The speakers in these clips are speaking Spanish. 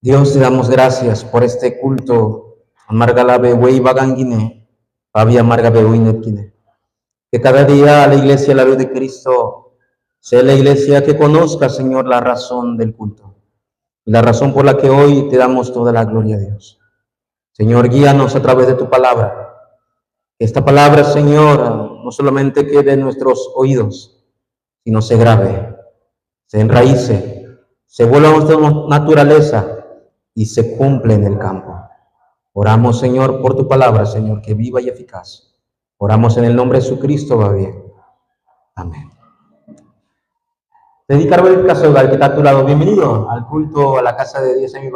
Dios, te damos gracias por este culto. Amargalabe, wey, bagangine, pavia amargabe, winetkine. Que cada día la iglesia, la luz de Cristo, sea la iglesia que conozca, Señor, la razón del culto. Y la razón por la que hoy te damos toda la gloria a Dios. Señor, guíanos a través de tu palabra. Que esta palabra, Señor, no solamente quede en nuestros oídos, sino se grabe, se enraíce, se vuelva a nuestra naturaleza y se cumple en el campo. Oramos, Señor, por tu palabra, Señor, que viva y eficaz. Oramos en el nombre de Jesucristo, va bien. Amén. Dedicar el caso del que está a tu lado. Bienvenido al culto, a la casa de Dios en mi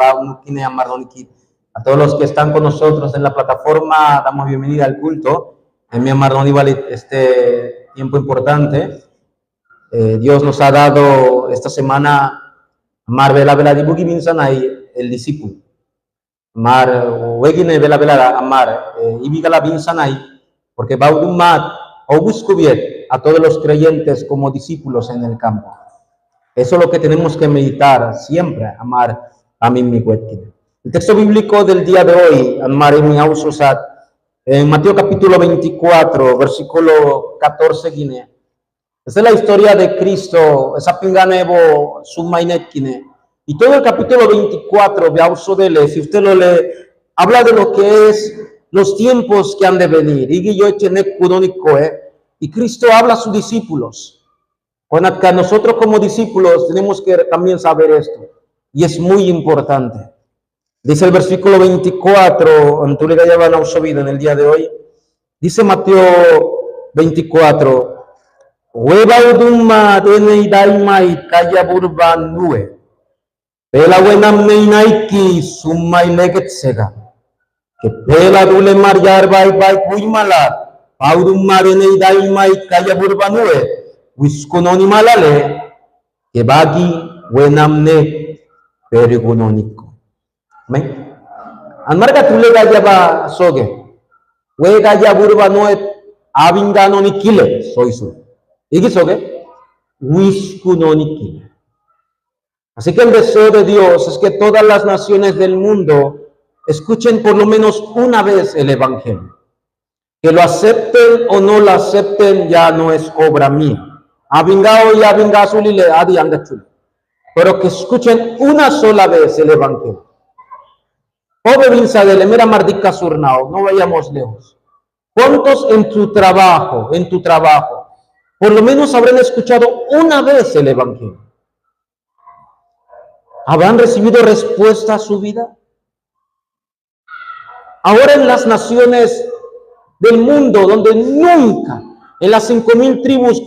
a todos los que están con nosotros en la plataforma, damos bienvenida al culto. En mi Amardoni vale este tiempo importante. Dios nos ha dado esta semana Marvela Vela Dibuki Binsanay, el discípulo. Mar wegine vela vela amar ibigala Binsanay, porque Baudumat o buscubiet a todos los creyentes como discípulos en el campo. Eso es lo que tenemos que meditar siempre, amar a mí mi cuetkin. El texto bíblico del día de hoy, amar en mi ausosat, en Mateo capítulo 24, versículo 14, guinea. Esta es la historia de Cristo, esa pinganevo submainetkine. Y todo el capítulo 24 de Ausodele, si usted lo lee, habla de lo que es los tiempos que han de venir. Y Cristo habla a sus discípulos. Cuando nosotros como discípulos tenemos que también saber esto. Y es muy importante. Dice el versículo 24, en tu liga llevan a vida en el día de hoy. Dice Mateo 24. Webaudumma dene daimai kaya burban nue. Pela wenam neinaiki summai legetsega. Que pela dule marjar bai kuimala. Paudumma dene daimai kaya burban nue. Wiskunoni malale. Que bagi wenamne perigunoniko. Amen. Anmarga tule gaya ba soge. We gaya burban nue abingano ni kile soisu. Así que el deseo de Dios es que todas las naciones del mundo escuchen por lo menos una vez el Evangelio. Que lo acepten o no lo acepten ya no es obra mía. Pero que escuchen una sola vez el Evangelio. Pobre Vinsadele, mira Mardica Surnao, no vayamos lejos. ¿Cuántos en tu trabajo, por lo menos habrán escuchado una vez el Evangelio? ¿Habrán recibido respuesta a su vida? Ahora en las naciones del mundo, donde nunca, en las 5,000 tribus,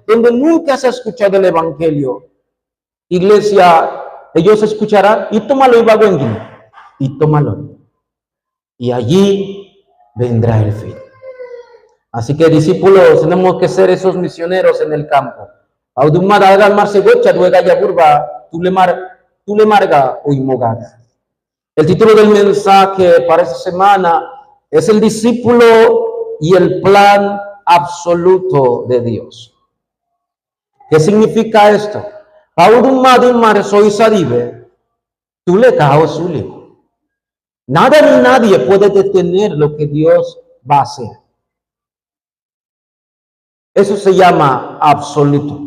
donde nunca se ha escuchado el Evangelio, iglesia, ellos escucharán, y tómalo y tómalo. Y allí vendrá el fin. Así que discípulos, tenemos que ser esos misioneros en el campo. El título del mensaje para esta semana es el discípulo y el plan absoluto de Dios. ¿Qué significa esto? Nada ni nadie puede detener lo que Dios va a hacer. Eso se llama absoluto.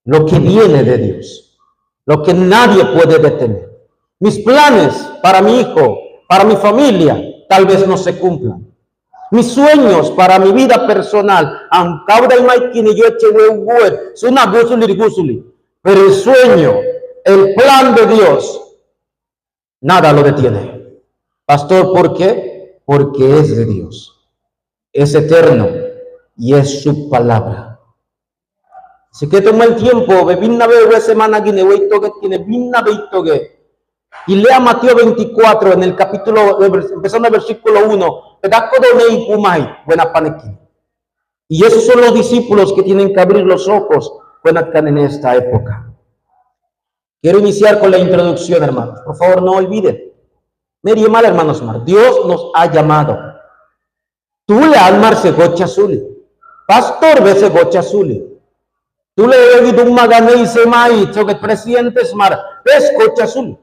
Lo que viene de Dios. Lo que nadie puede detener. Mis planes para mi hijo, para mi familia, tal vez no se cumplan. Mis sueños para mi vida personal, pero el sueño, el plan de Dios, nada lo detiene. Pastor, ¿por qué? Porque es de Dios. Es eterno y es su palabra. Así que toma el tiempo, y lea Mateo 24 en el capítulo, empezando el versículo 1. Y esos son los discípulos que tienen que abrir los ojos en esta época. Quiero iniciar con la introducción, hermanos. Por favor, no olviden. Mire mal, hermanos, Dios nos ha llamado. Tú le almarse gocha azul. Pastor, vese gocha azul. Tú le dices un magane y se maízo que presidente es mar, es coche azul.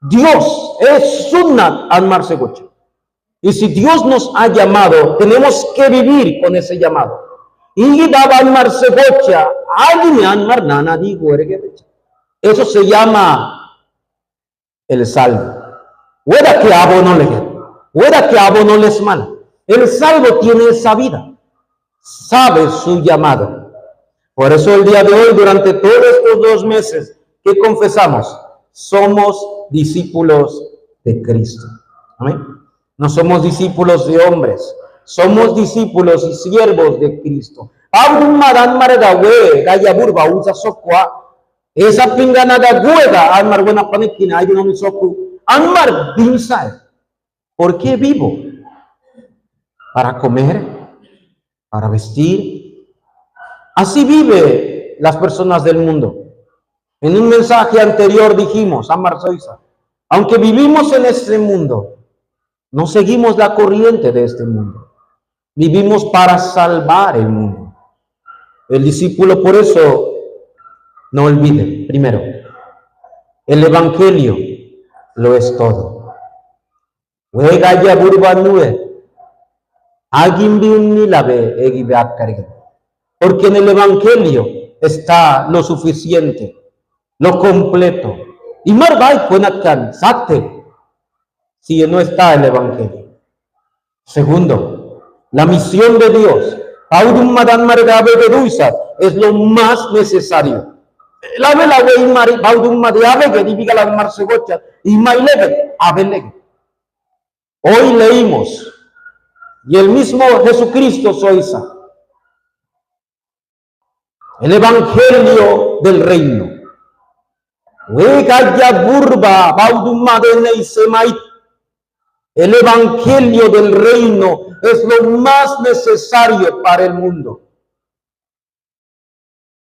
Dios es sunat anmar se coche. Y si Dios nos ha llamado, tenemos que vivir con ese llamado. Y daba anmar se coche, alguien anmar nana digo, eso se llama el salvo. Pueda que abo no le pueda que abo no les mal. El salvo tiene esa vida, sabe su llamado. Por eso el día de hoy, durante todos estos 2 meses que confesamos, somos discípulos de Cristo. Amén. No somos discípulos de hombres, somos discípulos y siervos de Cristo. Esa pingana da gueda, Anmar buena panequina, hay una misoku, Anmar binsae. ¿Por qué vivo? Para comer, para vestir. Así vive las personas del mundo. En un mensaje anterior dijimos, Anmar Soiza, aunque vivimos en este mundo, no seguimos la corriente de este mundo. Vivimos para salvar el mundo. El discípulo por eso no olvide, primero, el evangelio lo es todo. Porque en el evangelio está lo suficiente, lo completo. Y marvai puenatkan, sakte, si no está el evangelio. Segundo, la misión de Dios, es lo más necesario. Hoy leímos, y el mismo Jesucristo soisa, el evangelio del reino. El evangelio del reino es lo más necesario para el mundo.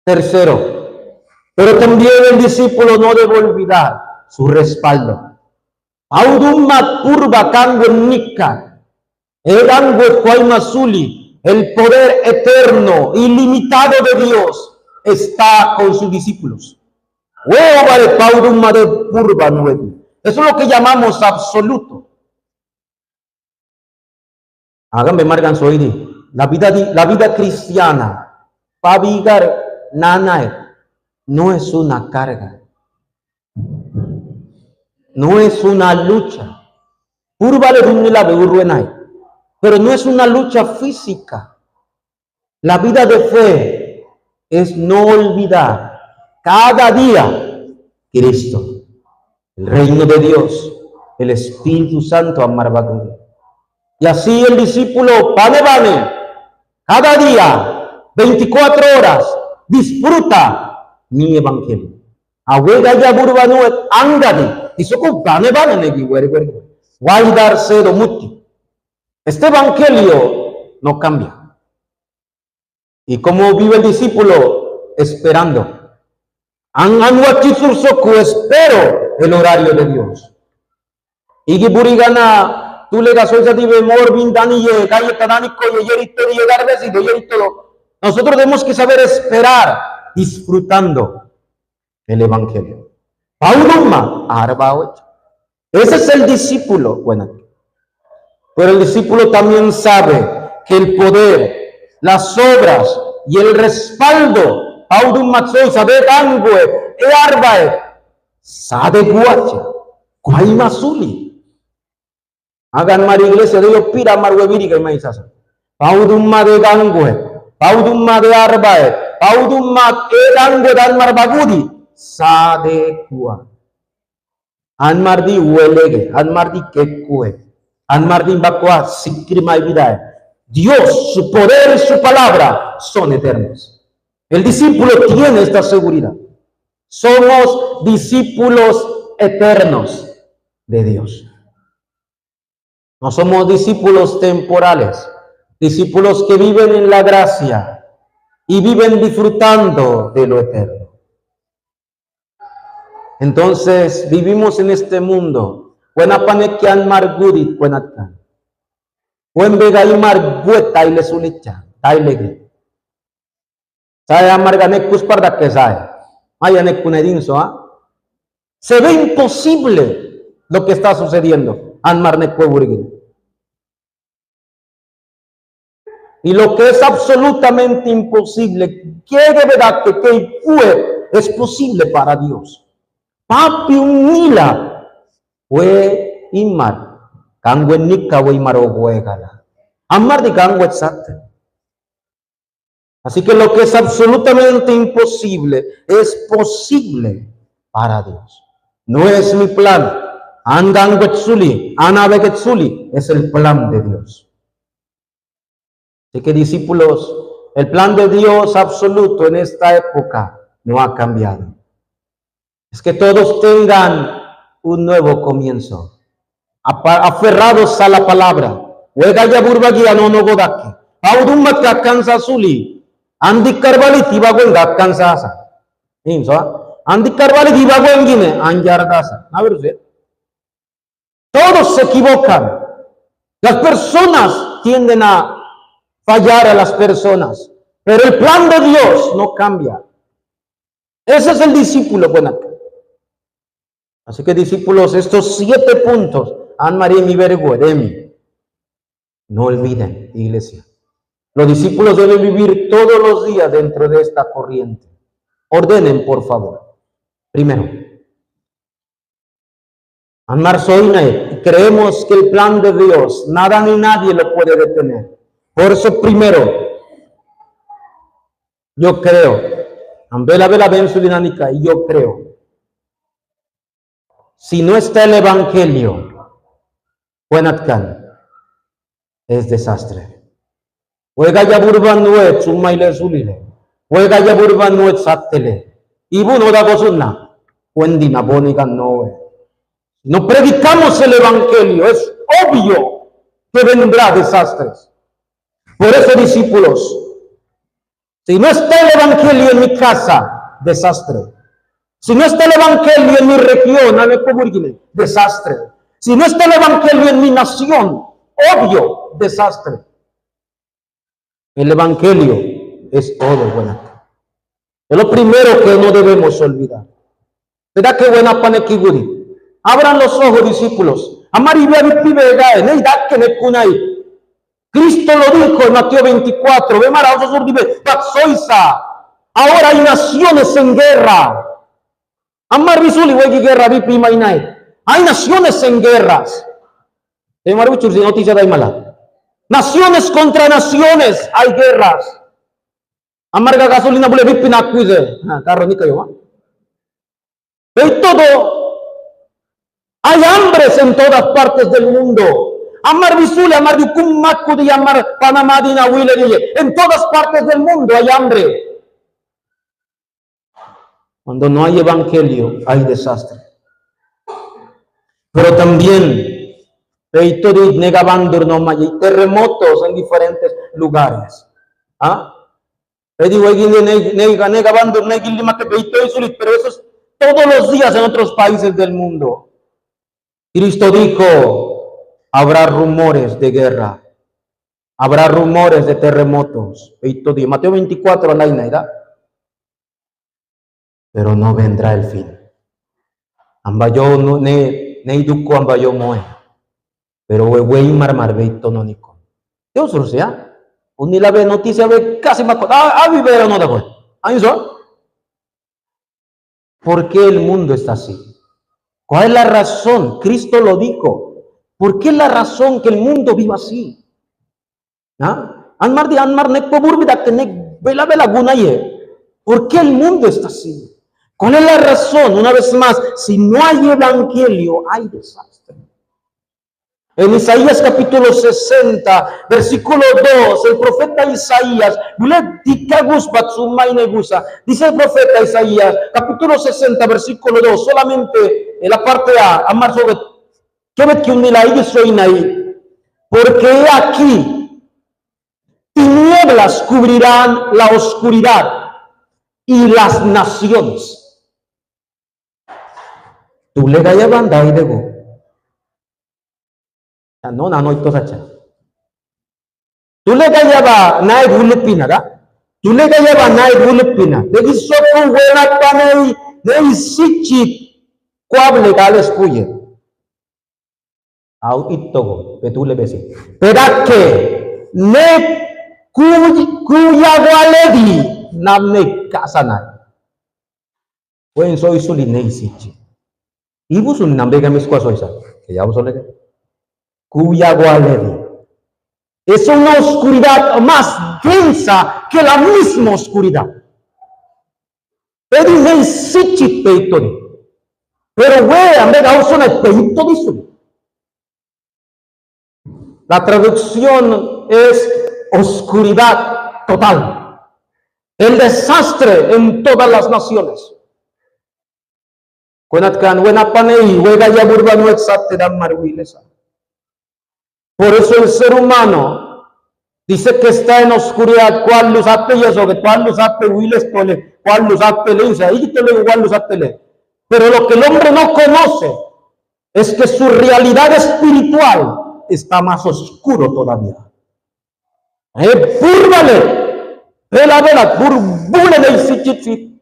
Tercero, pero también el discípulo no debe olvidar su respaldo. El poder eterno, ilimitado de Dios está con sus discípulos. Eso es lo que llamamos absoluto. Háganme margan soidi. La vida cristiana, pavigar nanae, no es una carga. No es una lucha. Pero no es una lucha física. La vida de fe es no olvidar cada día Cristo, el reino de Dios, el Espíritu Santo amarvado. Y así el discípulo vane, cada día, 24 horas, disfruta mi evangelio. Awega ya burbanuet angadi, y soko vane negi guardarse do muti. Este evangelio no cambia. Y como vive el discípulo esperando. Espero el horario de Dios. Y burigana tú le das hoy de morbin dani nosotros tenemos que saber esperar disfrutando el evangelio. Ese es el discípulo. Bueno, pero el discípulo también sabe que el poder, las obras y el respaldo hagan mar iglesia de ellos pira mar hueviriga y maizasa. Paudumma de gangue, paudumma de arbae, paudumma edangue dan marbagudi, sade kua. Anmardi huelege, anmardi kekue, anmardi bakua sikrima y vida. Dios, su poder y su palabra son eternos. El discípulo tiene esta seguridad. Somos discípulos eternos de Dios. No somos discípulos temporales, discípulos que viven en la gracia y viven disfrutando de lo eterno. Entonces, vivimos en este mundo. Buena panekian margudit buenatkan. Buen vegay margueta y les unicha, tailege. Saya amarganek kuspardak que saya. Ayanek kunedinso, Se ve imposible lo que está sucediendo. Anmarnek kuburgin. Y lo que es absolutamente imposible, que de verdad que fue, es posible para Dios. Papi unila fue imar. Kangwen nika we imaro huegala. Amar de kangwen sakte. Así que lo que es absolutamente imposible es posible para Dios. No es mi plan. Andangwetsuli, anabeketsuli, es el plan de Dios. Así que discípulos, el plan de Dios absoluto en esta época no ha cambiado. Es que todos tengan un nuevo comienzo. Aferrados a la palabra. Huegaya burbagia no godaki. Audumat kakansa suli. Andi karbali tiba gwenga kansasa. Andi karbali tiba gwengine anjardasa. A ver usted. Todos se equivocan. Las personas tienden a fallar a las personas, pero el plan de Dios no cambia. Ese es el discípulo bueno. Así que discípulos, estos 7 puntos, An María mi vergo, Edemi, no olviden, iglesia. Los discípulos deben vivir todos los días dentro de esta corriente. Ordenen, por favor. Primero, Anmar Soinae, creemos que el plan de Dios, nada ni nadie lo puede detener. Por eso primero, yo creo, Ambela Vela Bensulinánica, y yo creo, si no está el Evangelio, Buenatkan, es desastre. Huega ya burban nuet, sumaile sulile, huega ya burban nuet sattele, y bueno da bosunna, Wendina bonigan noe. No predicamos el Evangelio, es obvio que vendrá desastres. Por eso, discípulos, si no está el Evangelio en mi casa, desastre. Si no está el Evangelio en mi región, desastre. Si no está el Evangelio en mi nación, obvio, desastre. El Evangelio es todo, buena. Es lo primero que no debemos olvidar. ¿Verdad que buena panekiguri? Abran los ojos, discípulos. Cristo lo dijo en Mateo 24. Ahora hay naciones en guerra. Hay naciones en guerras. Naciones contra naciones hay guerras. Amarga gasolina boleh dipinakuize. Carro ni kayo. De todo. Hay hambres en todas partes del mundo. Amar Bisule, Amar Yukum Makudi, Amar Panamadina Wille. En todas partes del mundo hay hambre. Cuando no hay evangelio, hay desastre. Pero también hay terremotos en diferentes lugares. Pero eso es todos los días en otros países del mundo. Cristo dijo, habrá rumores de guerra, habrá rumores de terremotos. Mateo 24, pero no vendrá el fin. Ambayo no ne iduko ambayo moe. Pero wey marmar veito no nico. Dios sea, unila ve noticia ve casi más vivero no da pues. ¿Por qué el mundo está así? ¿Cuál es la razón? Cristo lo dijo. ¿Por qué es la razón que el mundo viva así? ¿Por qué el mundo está así? ¿Cuál es la razón? Una vez más, si no hay evangelio, hay desastre. En Isaías capítulo 60, versículo 2, el profeta Isaías, dice el profeta Isaías, capítulo 60, versículo 2, solamente en la parte A, amar sobre, porque aquí tinieblas cubrirán la oscuridad y las naciones. Tú le gaya banda y debo. No, ito sacha. Tú le gaya ba na Filipina da? Tú le llevan a Bulipina, de Gisoku, buena panei, de Sichit, cuable gales puye. Au itogo, que tú le ves. Pero que, ne cuya gualedi, namne kasana. Pueden soy sulinei sichi. Y vos un nambega mis cosas, que ya vos le cuya gualedi. Es una oscuridad más densa que la misma oscuridad. Pero la traducción es oscuridad total. El desastre en todas las naciones. Por eso el ser humano dice que está en oscuridad. ¿Cuál luz hace eso? ¿Cuál luz hace Willis Tole? ¿Cuál luz hace Linza? Y te lo igual luz hace. Pero lo que el hombre no conoce es que su realidad espiritual está más oscuro todavía. Búrvale. Vela, burbule del sichit.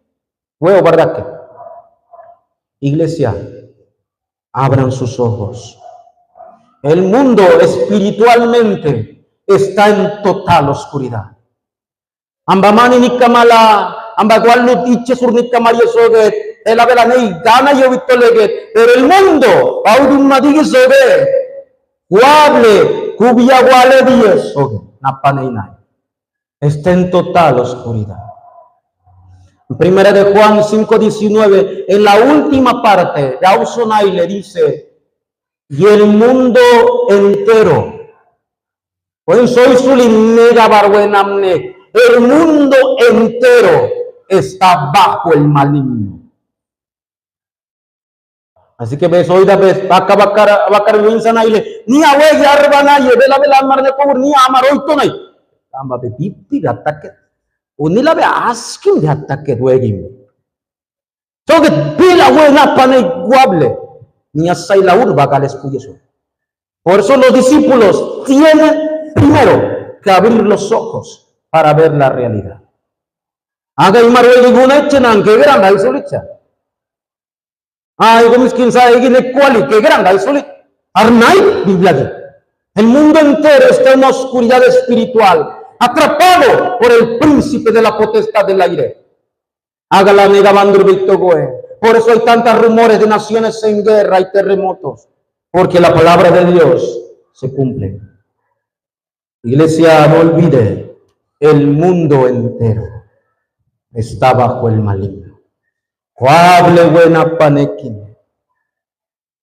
Huevo, ¿verdad que? Iglesia, abran sus ojos. El mundo espiritualmente está en total oscuridad. Ambamani ni kamala, ambagualu iche surni kamario soget, el abelanei gana yo vitoleget, pero el mundo, audun madigi soget, guable, cubia guale diez soget, napaneinai, está en total oscuridad. En primera de Juan 5:19, en la última parte, Yausonai le dice, y el mundo entero, pues soy su linera barbuenamne, el mundo entero está bajo el maligno. Así que ves, hoy ves, bakar winsanaile, ni awe yarbanaye, vela marne por ni amar hoy tonai. Amba be pipi gattaket. Unila be askin gattaket wegim. So que pila buena pane guable. Ni asai la urba gales puyeso. Por eso los discípulos tienen primero que abrir los ojos para ver la realidad. Haga y marwe diguna chenan que grande hay solicha. Ay, miskin sa igine cuali que grande hay solit. Arnai Biblia. El mundo entero está en una oscuridad espiritual, atrapado por el príncipe de la potestad del aire. Haga la nega bandur victogoe. Por eso hay tantos rumores de naciones en guerra y terremotos, porque la palabra de Dios se cumple. Iglesia, no olvide, el mundo entero está bajo el maligno.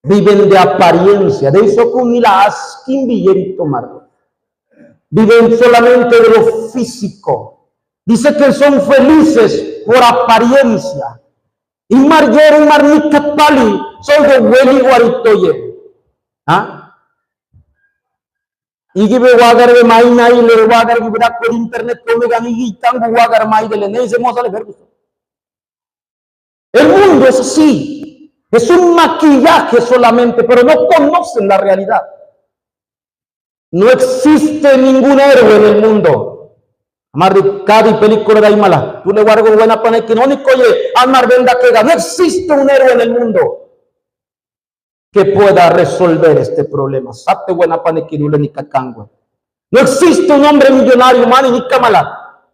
Viven de apariencia, de eso con la askin billerito marco. Viven solamente de lo físico. Dice que son felices por apariencia. Y margero y marnicapali, soy de hueli guaritoye. ¿Ah? Y give wagar de maina y le wagar vibra por internet come gani y tango wagar mai de lene se moza le ver. El mundo es así. Es un maquillaje solamente, pero no conocen la realidad. No existe ningún héroe en el mundo. Amar cada película de Aymala. Tú le guardas buena pane que no ni coye. Amar venda que no existe un héroe en el mundo que pueda resolver este problema. Sate buena pane que no le ni cacangua. No existe un hombre millonario, mani ni camala.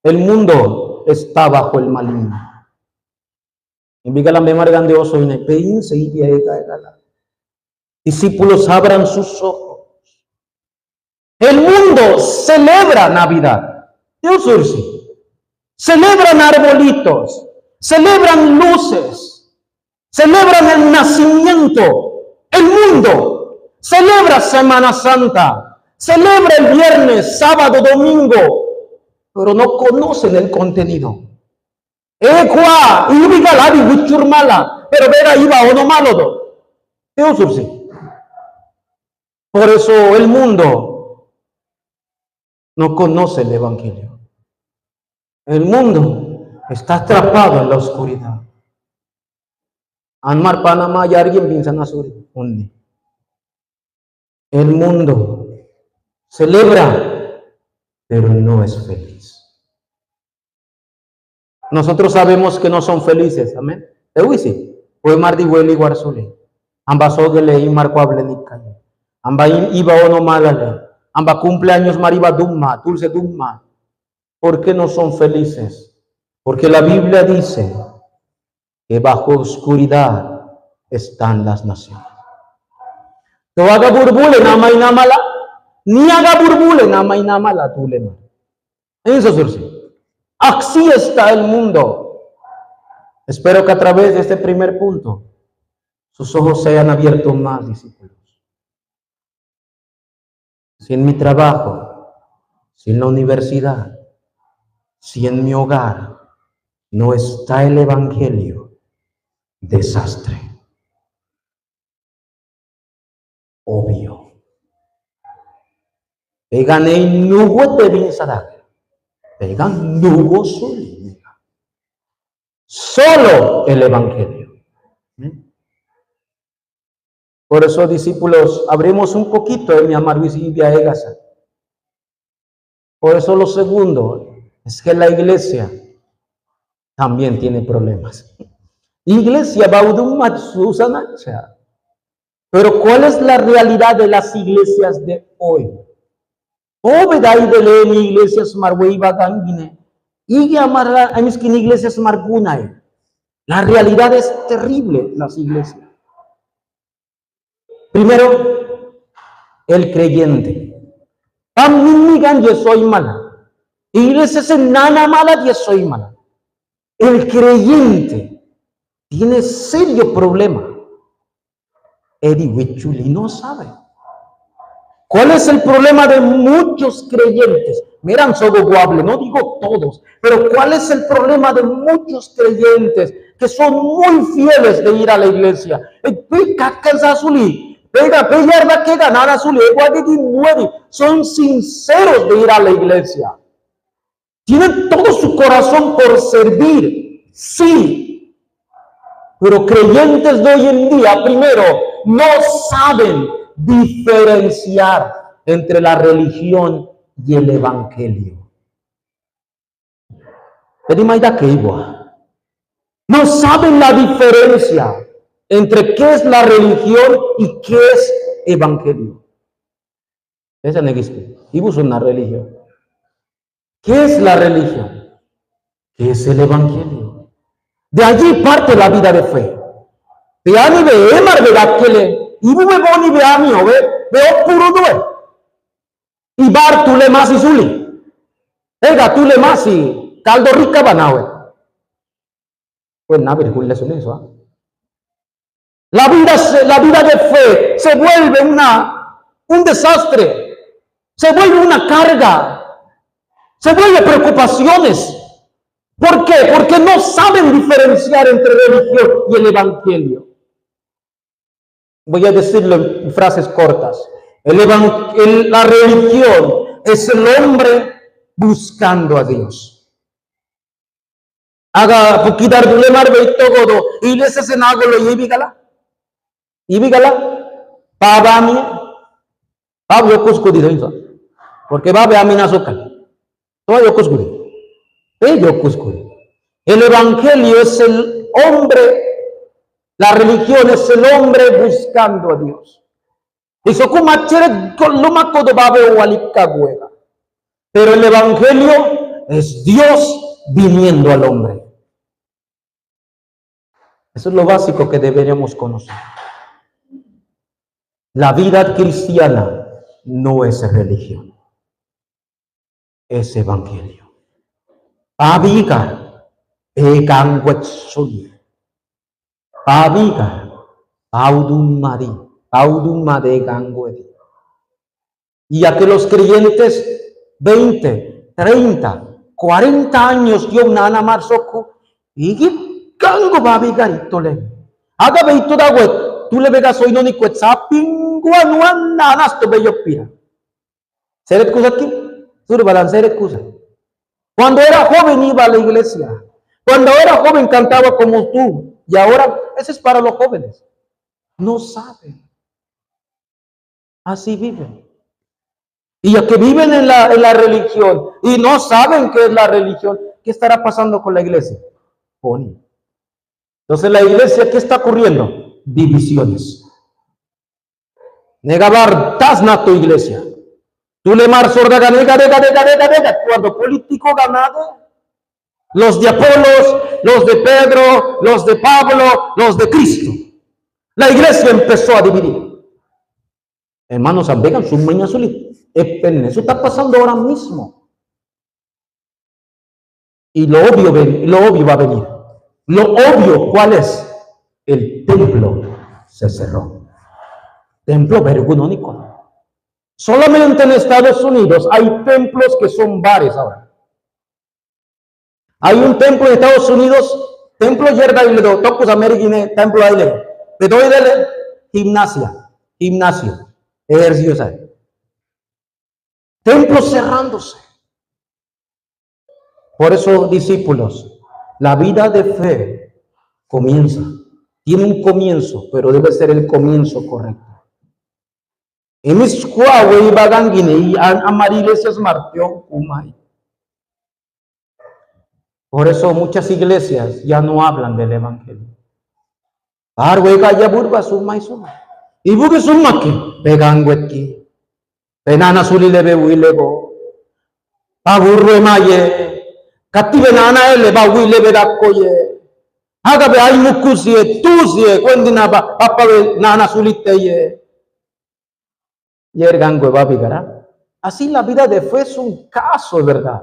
El mundo está bajo el maligno. Enviga la memoria grandioso y ne pein se iría la. Discípulos, abran sus ojos. El mundo celebra Navidad. Dios ursi. Celebran arbolitos, celebran luces, celebran el nacimiento. El mundo celebra Semana Santa, celebra el viernes, sábado, domingo, pero no conocen el contenido. Pero vera iba o no malo. Dios ursi. Por eso el mundo no conoce el evangelio. El mundo está atrapado en la oscuridad. Anmar Panamá y alguien piensa en el mundo celebra, pero no es feliz. Nosotros sabemos que no son felices, amén. Ewisi, pues Mardi Weli Guarzuli, amba Sogele y Marco Ablenica, amba iba ono malale, amba cumpleaños Mariba Dumma, Dulce Dumma. ¿Por qué no son felices? Porque la Biblia dice que bajo oscuridad están las naciones. No haga burbule, nama y namala, ni haga burbule, nama y namala, tú le. Eso sí. Así está el mundo. Espero que a través de este primer punto sus ojos se hayan abierto más, discípulos. Si en mi trabajo, si en la universidad, si en mi hogar no está el evangelio, desastre. Obvio. Pegan el nugo de Binsadak. Pegan nugo solía. Solo el evangelio. Por eso, discípulos, abrimos un poquito de mi amar Luisibia Egasa. Por eso lo segundo es que la iglesia también tiene problemas. Iglesia Baudum Matsusanacha. Pero ¿cuál es la realidad de las iglesias de hoy? Obedai de leer iglesias marwei bagangine. Y amarra a mis iglesias margunay. La realidad es terrible, las iglesias. Primero, el creyente. Paminigan yo soy mala. Iglesias en nana mala yo soy mala. El creyente tiene serio problema. Eddie Wichuli no sabe. ¿Cuál es el problema de muchos creyentes? Miran, soy guable, no digo todos, pero ¿cuál es el problema de muchos creyentes que son muy fieles de ir a la iglesia? Son sinceros de ir a la iglesia. Tienen todo su corazón por servir, sí. Pero creyentes de hoy en día, primero, no saben diferenciar entre la religión y el evangelio. No saben la diferencia entre qué es la religión y qué es evangelio. Esa es una religión. ¿Qué es la religión? ¿Qué es el evangelio? De allí parte la vida de fe. Veani ve emar verdad que le ibu ve boni ve amio ve puro due. Y bar tu le más y suli. Ega tu le más y caldo rica banawe. Pues nada, pero le suele eso. La vida de fe se vuelve un desastre. Se vuelve una carga. Se vuelve preocupaciones. ¿Por qué? Porque no saben diferenciar entre religión y el evangelio. Voy a decirlo en frases cortas. La religión es el hombre buscando a Dios. Haga poquita de marbe y todo. Y les hacen algo lo ibigala. Ibigala. Pabami. Pablo Cuscudi. Porque va a ver a mi azúcar. Todo yo Cuscudi. El evangelio es el hombre, la religión es el hombre buscando a Dios. Pero el evangelio es Dios viniendo al hombre. Eso es lo básico que deberíamos conocer. La vida cristiana no es religión, es evangelio. Pabiga, egangwetsuli. Pabiga, paudumade gangwedi. Y a que los creyentes 20, 30, 40 años yo nana marsoku y gango babigarito le. Haga veito da wet, tú le vegas hoy no ni cuetza pinguanuan nanas to bello pira. ¿Seret kusaki? Surbalan seret kusa. Cuando era joven iba a la iglesia. Cuando era joven cantaba como tú. Y ahora, eso es para los jóvenes. No saben. Así viven. Y ya que viven en la religión y no saben qué es la religión, ¿qué estará pasando con la iglesia? Pone. Entonces la iglesia, ¿qué está ocurriendo? Divisiones. Negabar tasna tu iglesia. Tú le mar sorda nega. Cuando político ganado, los de Apolos, los de Pedro, los de Pablo, los de Cristo. La iglesia empezó a dividir. Hermanos, vean su mañana solito. Eso está pasando ahora mismo. Y lo obvio va a venir. Lo obvio, ¿cuál es? El templo se cerró. Templo vergonónico. Solamente en Estados Unidos hay templos que son bares ahora. Hay un templo en Estados Unidos, templo yerda y le do, tocos América, templo ahí le doy de gimnasio, ejercicios ahí. Templos cerrándose. Por eso, discípulos, la vida de fe comienza, tiene un comienzo, pero debe ser el comienzo correcto. En mis Huawei Bagangine y Amarilesias Martión Kumai. Por eso muchas iglesias ya no hablan del evangelio. Arwega ya burba suma y suma. Y buque suma que peganguetki. Penana suli lebe huilego. Paburro emaye. Cative nana ele ba huilebe da koye. Agabe ay mukusie, tusie, cuendina ba papa nana suliteye. Yergangue va a así la vida de fe es un caso, ¿verdad?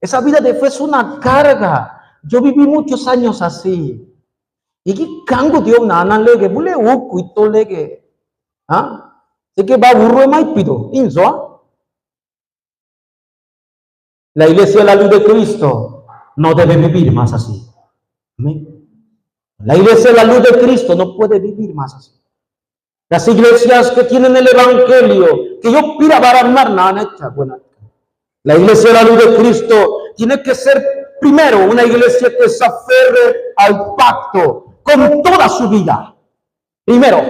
Esa vida de fe es una carga. Yo viví muchos años así. Y que cango dio nana lege, bule uku y to lege. ¿Ah? Así que va burro más pido. Inzo. La iglesia de la luz de Cristo no debe vivir más así. ¿Amén? La iglesia de la luz de Cristo no puede vivir más así. Las iglesias que tienen el evangelio, que yo pira para armar nada, la iglesia de la luz de Cristo tiene que ser primero una iglesia que se aferre al pacto con toda su vida. Primero,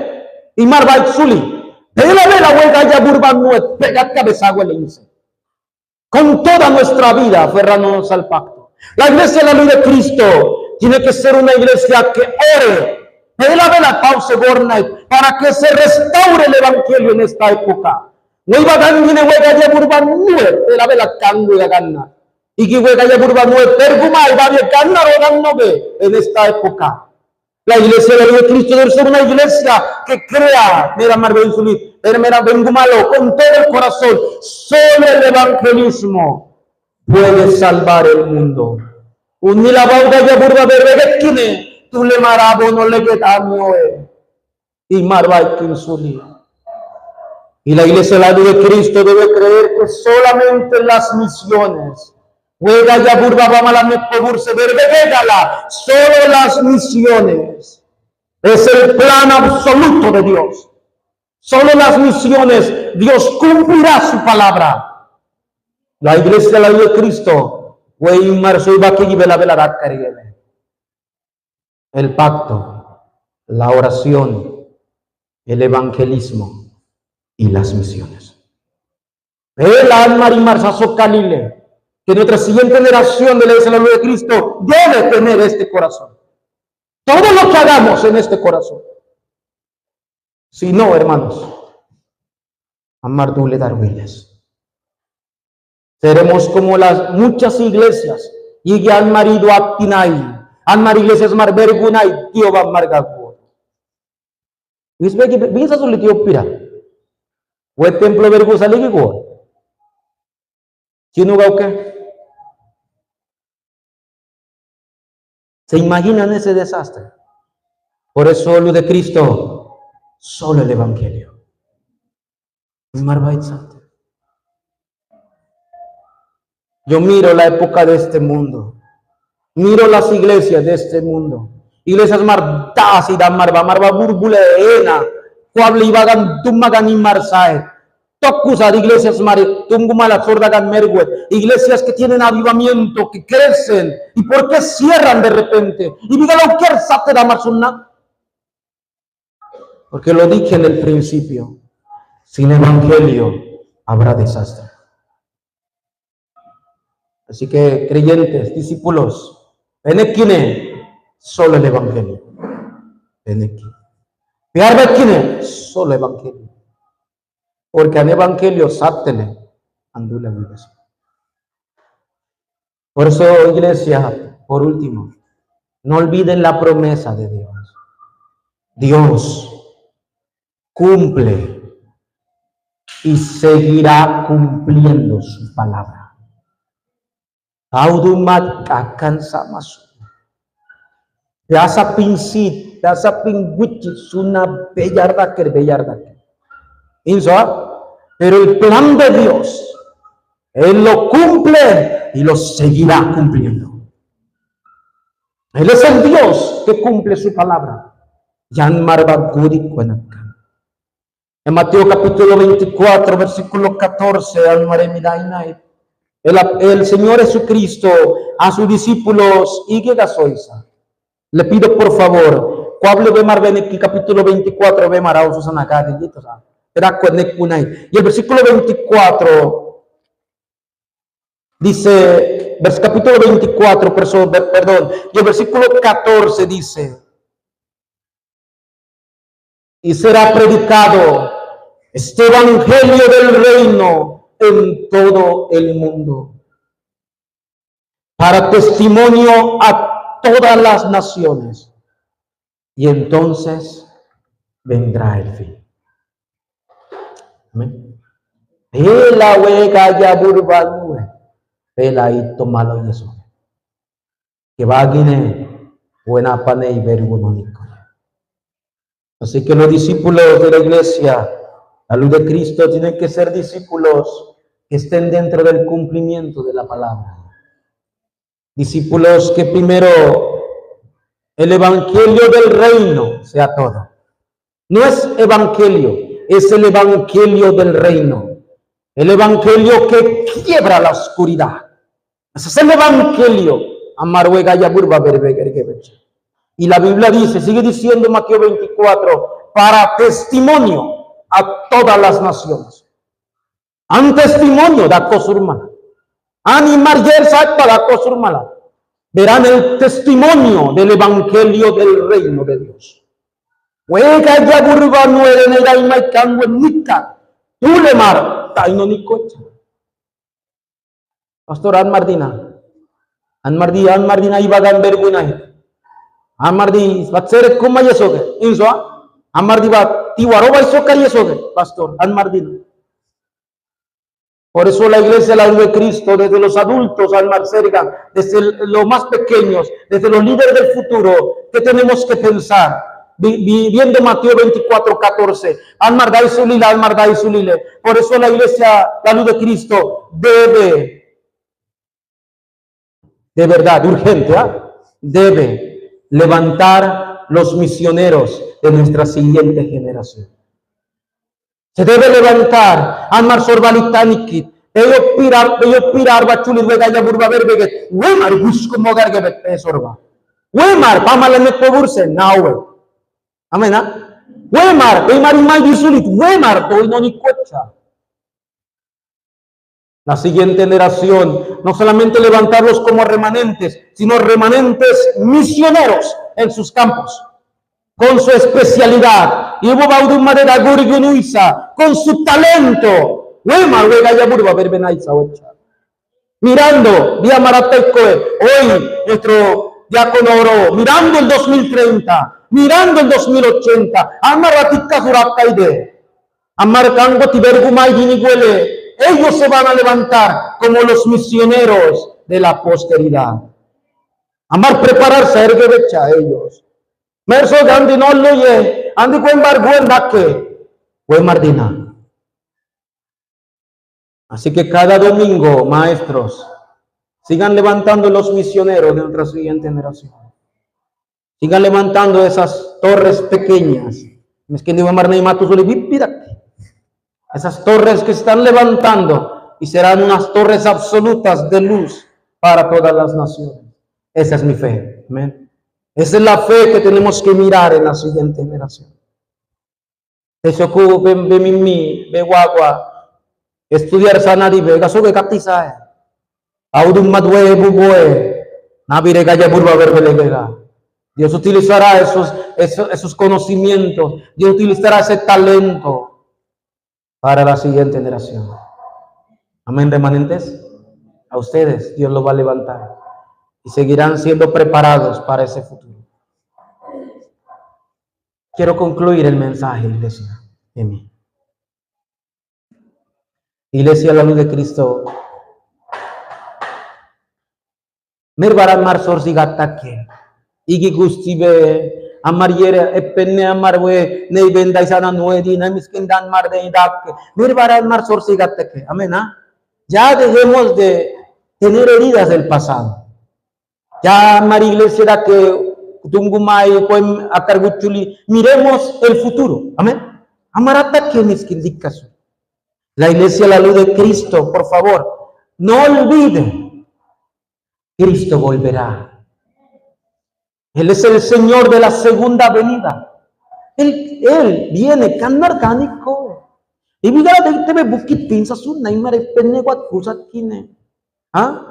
y Marbaitsuli, de la vela huelga ya burban no pega cabeza con toda nuestra vida aferrándonos al pacto. La iglesia de la luz de Cristo tiene que ser una iglesia que ore. De la vela pausa para que se restaure el evangelio en esta época. No iba a ganar ni huega ya burban nueve de la vela cango y gana. Y que huega ya burban nueve perguma y va a ganar o ganar en esta época. La iglesia de la luz de Cristo debe ser una iglesia que crea, mira Marvel Zulit, mira Bengumalo, con todo el corazón. Solo el evangelismo puede salvar el mundo. Unila bauda ya burba de reguetine. Tú le marabo no le quedamos y marba y la iglesia de la luz de Cristo debe creer que solamente las misiones huega ya burba vamos a la solo las misiones es el plan absoluto de Dios. Solo las misiones Dios cumplirá su palabra. La iglesia de la luz de Cristo el pacto, la oración, el evangelismo y las misiones. El alma y marzazo calile, que nuestra siguiente generación de la iglesia de la luz de Cristo debe tener este corazón. Todo lo que hagamos en este corazón. Si no, hermanos, amar dule dar huiles. Seremos como las muchas iglesias y ya han marido a Tinay. Anmar iglesias mar vergunay tío va margago. Wisbe que bisa sulit tío pira. Web templo vergu saligi go. Sino que se imaginan ese desastre. Por eso luz de Cristo, solo el evangelio. Yo miro la época de este mundo. Miro las iglesias de este mundo. Iglesias mardas y dan marba burbuleena. Cuable ibagan tumagan y marsae. Tocusa de iglesias mari tungumala sordagan mergue. Iglesias que tienen avivamiento, que crecen. ¿Y por qué cierran de repente? Y diga lo que sate da marsunna. Porque lo dije en el principio. Sin evangelio habrá desastre. Así que creyentes, discípulos, Benekine, solo el Evangelio. Benekine. Piarbekine, solo Evangelio. Porque al Evangelio sátele, andula vives. Por eso, iglesia, por último, no olviden la promesa de Dios. Dios cumple y seguirá cumpliendo su palabra. Audumat akan sama su. Dasa pinsit, dasa pingwichi, suna bellardaker. Pero el plan de Dios, Él lo cumple y lo seguirá cumpliendo. Él es el Dios que cumple su palabra. En Mateo capítulo 24, versículo 14, el Señor Jesucristo a sus discípulos, y que gasoisa. Le pido por favor, capítulo 24, y el versículo 24 dice, capítulo 24, perdón, y el versículo 14 dice, y será predicado este evangelio del reino en todo el mundo, para testimonio a todas las naciones, y entonces vendrá el fin. Amén. Pela wega ya burbalue, pela ito malo yeso. Que bagine buena pane y vergonónico. Así que los discípulos de la iglesia, la luz de Cristo, tienen que ser discípulos que estén dentro del cumplimiento de la palabra. Discípulos que primero el evangelio del reino sea todo. No es evangelio, es el evangelio del reino. El evangelio que quiebra la oscuridad. Ese es el evangelio. Y la Biblia dice, sigue diciendo Mateo 24, para testimonio a todas las naciones. Un testimonio da cosurmana. Animar yersa para cosurmana. Verán el testimonio del evangelio del reino de Dios. Pastor Anmardina ibagan bergunai. Amardi batseret kuma yesoge inso amardi bat tiwaroba isoka yesoge pastor Anmardina. Por eso la iglesia, la luz de Cristo, desde los adultos al más cerca, desde los más pequeños, desde los líderes del futuro, ¿qué tenemos que pensar? Viendo Mateo 24, 14, Almardai Sulile. Por eso la iglesia, la luz de Cristo, debe, de verdad, urgente, debe levantar los misioneros de nuestra siguiente generación. Se debe levantar Anmar Sorbalitaniki, ellos pirar bachulis vegaya burba verbeget, Wemar busco mogar gebet pesorba. Wemar pamalane poburse nawe. Amén. Wemar imay disulit, Wemar doy no ni cocha. La siguiente generación, no solamente levantarlos como remanentes, sino remanentes misioneros en sus campos. Con su especialidad, y con su talento, mirando, hoy nuestro diácono oró, mirando el 2030, mirando el 2080, ellos se van a levantar como los misioneros de la posteridad. Amar prepararse a ellos. Merso gandi no loye, andi cuembar buen daque, buen mardina. Así que cada domingo, maestros, sigan levantando los misioneros de nuestra siguiente generación. Sigan levantando esas torres pequeñas. Esas torres que están levantando y serán unas torres absolutas de luz para todas las naciones. Esa es mi fe. Amén. Esa es la fe que tenemos que mirar en la siguiente generación. Esoku bemimi, beguagua, estudiar sanari, begaso begatiza. Audum madwe bubue. Nabire gaya burba verbelega. Dios utilizará esos conocimientos. Dios utilizará ese talento para la siguiente generación. Amén, remanentes. A ustedes Dios los va a levantar y seguirán siendo preparados para ese futuro. Quiero concluir el mensaje, iglesia. Amén. Iglesia, la luz de Cristo. Merbaran mar sorsigatake. Igi gustibe amariere epenne amarwe nei bendai sana nuedi na miskindan mar de idak. Merbaran mar sorsigatake. Amén. Ya dejemos de tener heridas del pasado. Ya María Iglesia da que tungumai poem akarguchuli, miremos el futuro. Amén. Amarata que miskindicaso. La Iglesia, la luz de Cristo, por favor, no olviden. Cristo volverá. Él es el Señor de la segunda venida. Él viene canargánico. Y mira, te ve bukit pinsa sunna imare penneguat kusat kine. ¿Ah?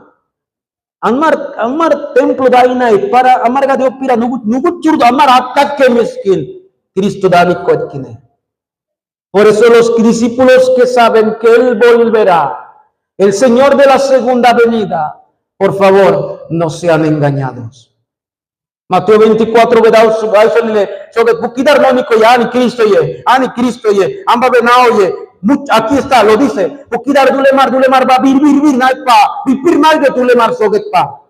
Amar templo daina para amar ga Dios pira nugut churdo amar atak ke miskin. Cristo danikot kine. Por eso los discípulos que saben que Él volverá, el Señor de la segunda venida, por favor, no sean engañados. Mateo 24, vedaos, sobre Bukidar Mónico y Ani Cristo ye, Amba Benao ye, aquí está, lo dice, Bukidar Dulemar, va vir, naipa, vipir mal de Dulemar Sogetpa.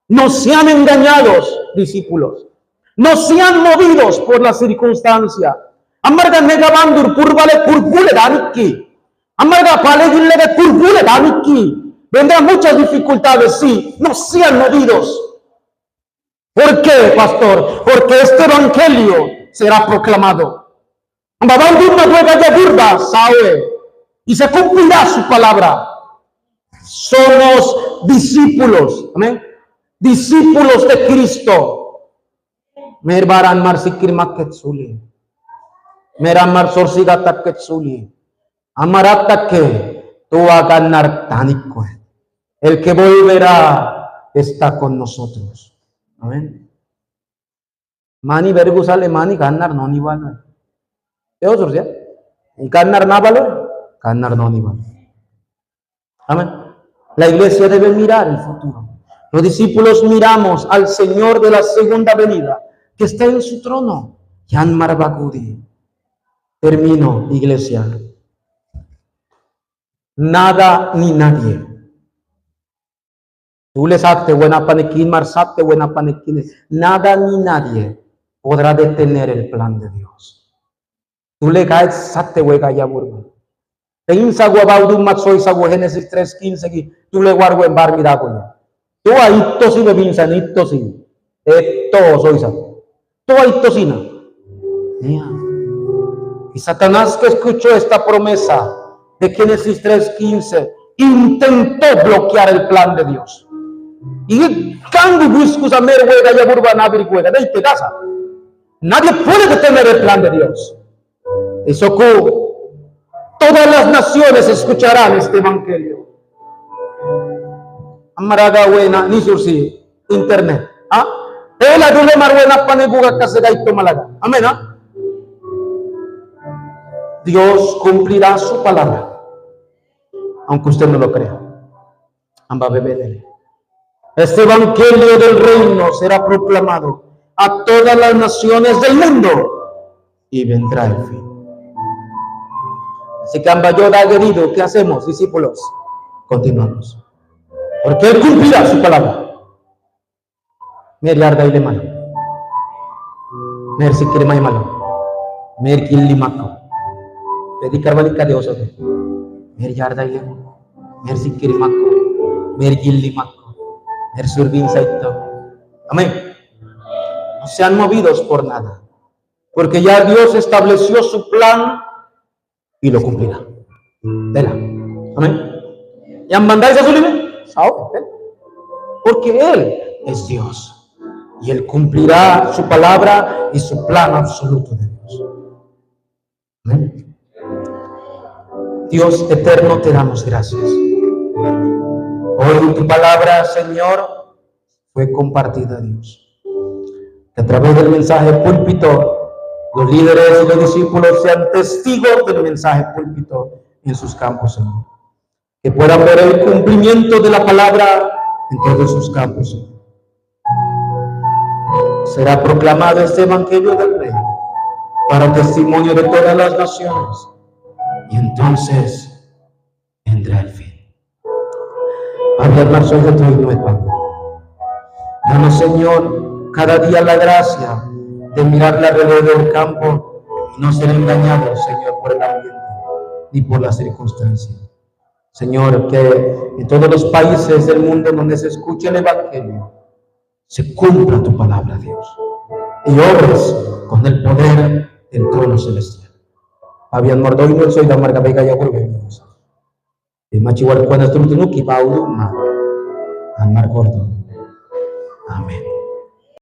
No sean engañados, discípulos. No sean movidos por la circunstancia. Amarga negabandur kurvale kurgule daniki. Amarga palegille de kurgule daniki. Vendrán muchas dificultades, sí. No sean movidos. ¿Por qué, pastor? Porque este evangelio será proclamado. Y se cumplirá su palabra. Somos discípulos. Amén. Discípulos de Cristo. Merbaran marsikir maketsuli. Meramar sorsigata ketsuli. Amarata que tú akan nartaniko. El que volverá está con nosotros. Amén. Mani vergu sale mani kanar no ni vale. Eo surya. Y kanar na vale, kanar no ni vale. Amén. La iglesia debe mirar el futuro. Los discípulos miramos al Señor de la segunda venida, que está en su trono. Yan Marbagudi. Termino, iglesia. Nada ni nadie. Tú le sabes buena panequín, marsate buena panequín. Nada ni nadie podrá detener el plan de Dios. Tú le caes, sate huega ya burba. Te insa guabaudu matsoy sa Génesis 3:15. Tú le guardo en bar mirago. Tú ahí tosi de vinsa, ni tosi. Esto soy sa. Tú ahí tosina. Y Satanás, que escuchó esta promesa de Génesis 3:15, intentó bloquear el plan de Dios. Y cuando buscas a mer huega ya burba nabir huega, de te casa. Nadie puede detener el plan de Dios. Eso todas las naciones escucharán este evangelio. Amaraga buena ni sursi internet. ¿Ah? El adule marbuena panebuga casegaito malaga. Amén. ¿Ah? Dios cumplirá su palabra, aunque usted no lo crea. Este evangelio del reino será proclamado a todas las naciones del mundo y vendrá el fin. Así que Ambayoda querido, ¿qué hacemos, discípulos? Continuamos. Porque Él cumplirá su palabra. Meriarda y le malo. Merci que le malo. Merkil limako. Pedikar balik Dios oke. Meriarda y le. Merci que limako. Merkil limako. Mersurbin saito. Amén. No sean movidos por nada. Porque ya Dios estableció su plan y lo cumplirá. Vela. Amén. ¿Y mandáis a su libre? Porque Él es Dios. Y Él cumplirá su palabra y su plan absoluto de Dios. Amén. Dios eterno, te damos gracias hoy tu palabra, Señor, fue compartida, Dios. Que a través del mensaje púlpito, los líderes y los discípulos sean testigos del mensaje púlpito en sus campos, Señor. Que puedan ver el cumplimiento de la palabra en todos sus campos, Señor. Será proclamado este evangelio del Rey para testimonio de todas las naciones, y entonces vendrá el fin. Padre, al marzo de tu himno, Padre, danos, Señor, cada día la gracia de mirar la realidad del campo y no ser engañados, Señor, por el ambiente ni por las circunstancias. Señor, que en todos los países del mundo donde se escuche el evangelio, se cumpla tu palabra, Dios, y obres con el poder del trono celestial. Fabián Mordoino, soy la marca Vega y Agurbenios. Y Machihual, cuando estuvo en Tunuki, Pauluma, Anmar Gordo. Amén.